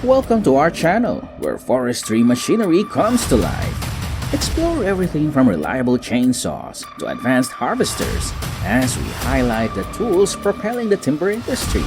Welcome to our channel, where forestry machinery comes to life. Explore everything from reliable chainsaws to advanced harvesters as we highlight the tools propelling the timber industry.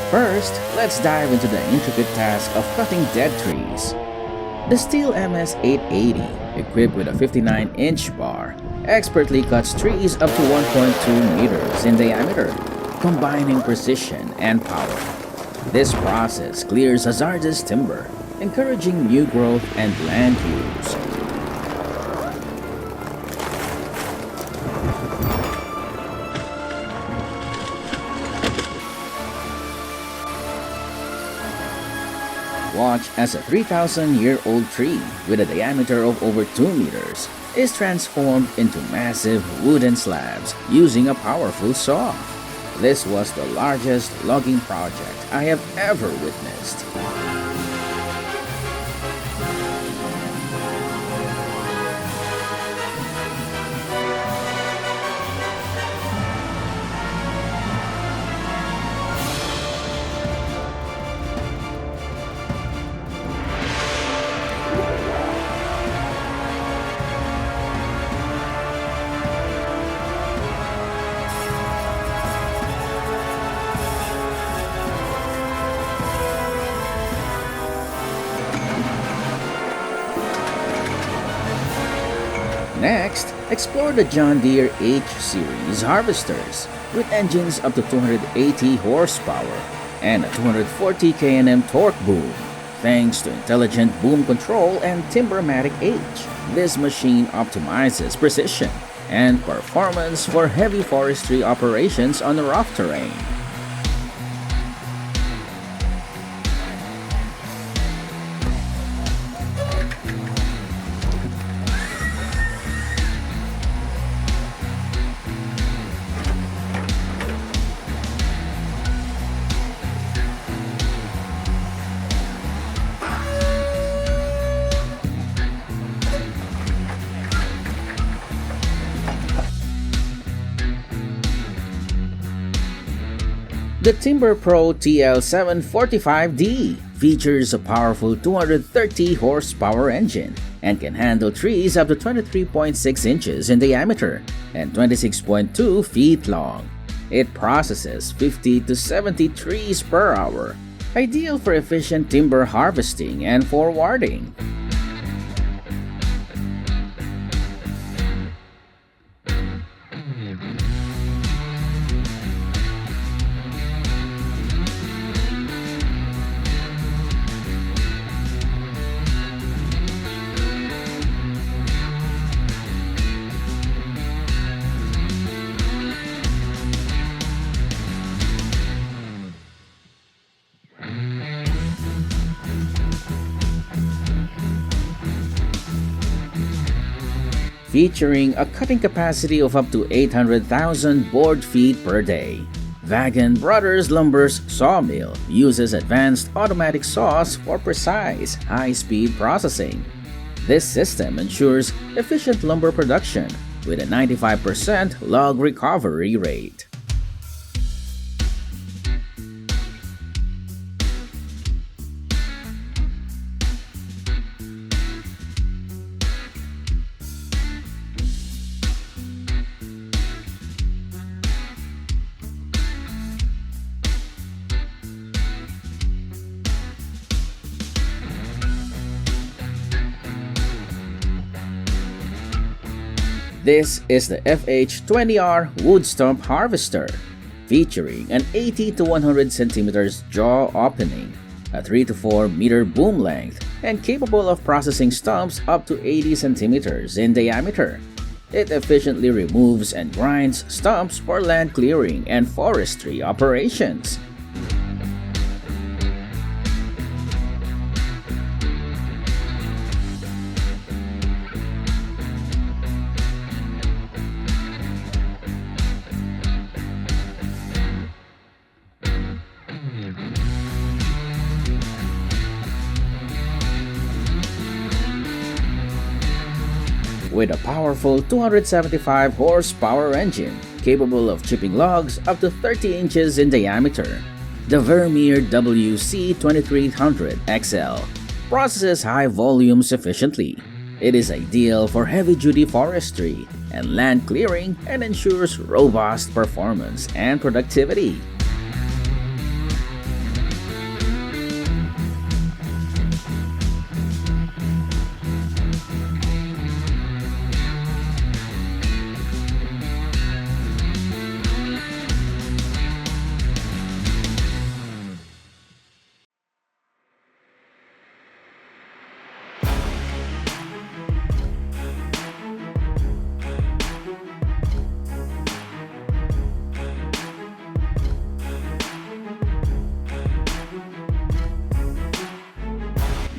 First, let's dive into the intricate task of cutting dead trees. The Steel MS-880, equipped with a 59-inch bar, expertly cuts trees up to 1.2 meters in diameter, combining precision and power. This process clears hazardous timber, encouraging new growth and land use. Watch as a 3,000-year-old tree with a diameter of over 2 meters is transformed into massive wooden slabs using a powerful saw. This was the largest logging project I have ever witnessed. Next, explore the John Deere H-Series harvesters with engines up to 280 horsepower and a 240 kNm torque boom. Thanks to intelligent boom control and Timbermatic H, this machine optimizes precision and performance for heavy forestry operations on rough terrain. The Timber Pro TL745D features a powerful 230 horsepower engine and can handle trees up to 23.6 inches in diameter and 26.2 feet long. It processes 50 to 70 trees per hour, ideal for efficient timber harvesting and forwarding. Featuring a cutting capacity of up to 800,000 board feet per day. Vagan Brothers Lumber's sawmill uses advanced automatic saws for precise, high-speed processing. This system ensures efficient lumber production with a 95% log recovery rate. This is the FH20R Wood Stump Harvester, featuring an 80 to 100 centimeters jaw opening, a 3 to 4 meter boom length, and capable of processing stumps up to 80 centimeters in diameter. It efficiently removes and grinds stumps for land clearing and forestry operations. with a powerful 275 horsepower engine capable of chipping logs up to 30 inches in diameter. The Vermeer WC2300XL processes high volumes efficiently. It is ideal for heavy-duty forestry and land clearing and ensures robust performance and productivity.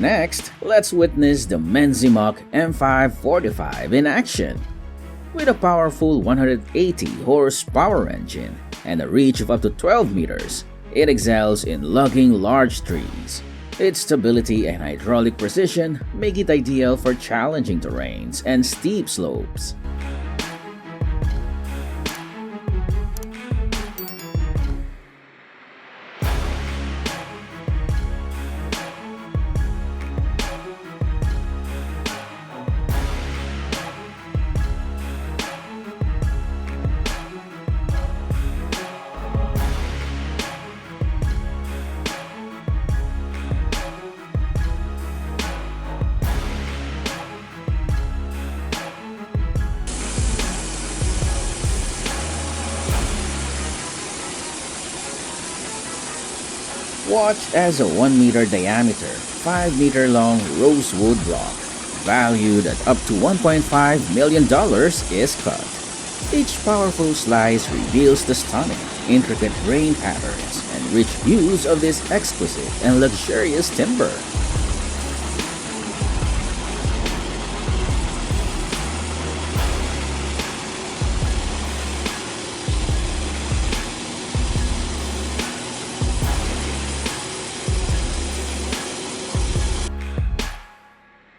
Next, let's witness the Menzimok M545 in action. With a powerful 180 horsepower engine and a reach of up to 12 meters, it excels in lugging large trees. Its stability and hydraulic precision make it ideal for challenging terrains and steep slopes. Watch as a 1 meter diameter, 5 meter long rosewood block, valued at up to $1.5 million, is cut. Each powerful slice reveals the stunning, intricate grain patterns and rich hues of this exquisite and luxurious timber.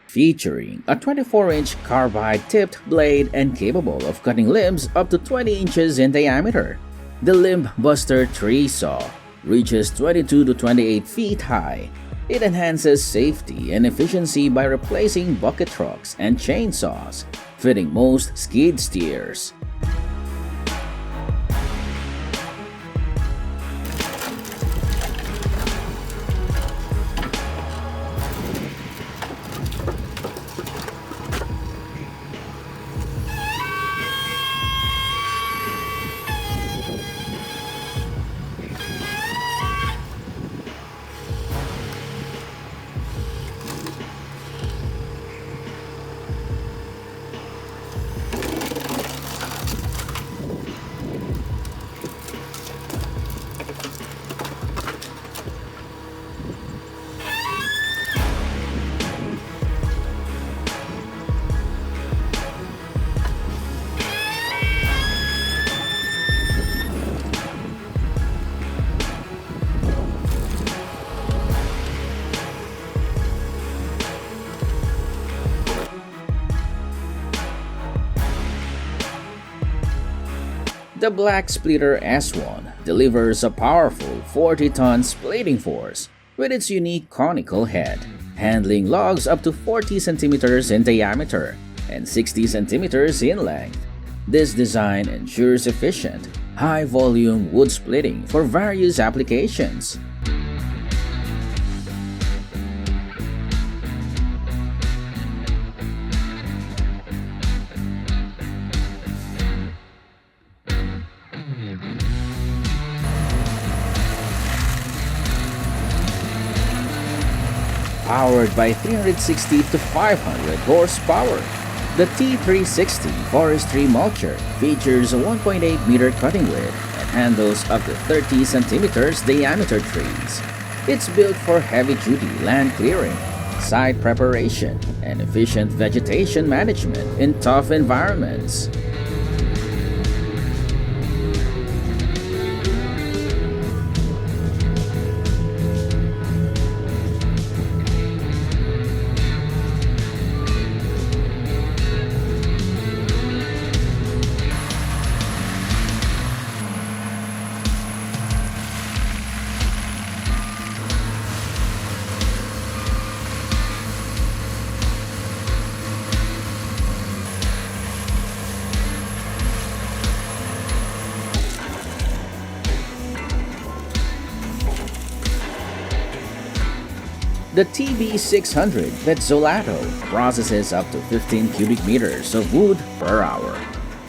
Featuring a 24-inch carbide-tipped blade and capable of cutting limbs up to 20 inches in diameter. The Limb Buster Tree Saw reaches 22 to 28 feet high. It enhances safety and efficiency by replacing bucket trucks and chainsaws, fitting most skid steers. The Black Splitter S1 delivers a powerful 40-ton splitting force with its unique conical head, handling logs up to 40 centimeters in diameter and 60 centimeters in length. This design ensures efficient, high-volume wood splitting for various applications. Powered by 360 to 500 horsepower, the T360 Forestry Mulcher features a 1.8 meter cutting width and handles up to 30 centimeters diameter trees. It's built for heavy-duty land clearing, site preparation, and efficient vegetation management in tough environments. The TB600 Pezzolato processes up to 15 cubic meters of wood per hour.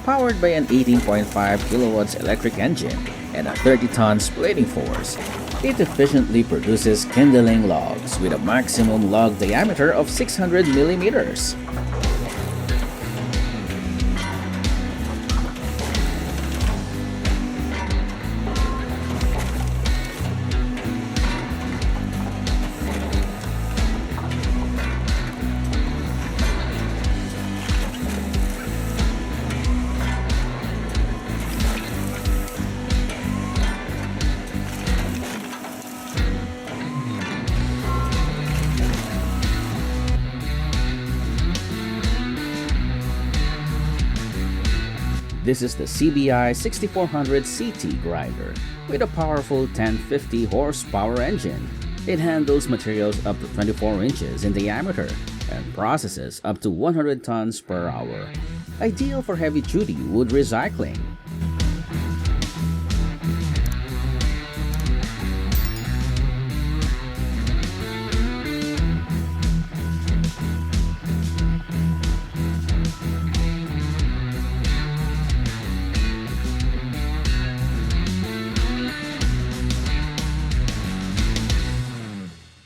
Powered by an 18.5 kilowatts electric engine and a 30-ton splitting force, it efficiently produces kindling logs with a maximum log diameter of 600 millimeters. This is the CBI 6400 CT grinder with a powerful 1050 horsepower engine. It handles materials up to 24 inches in diameter and processes up to 100 tons per hour. Ideal for heavy-duty wood recycling.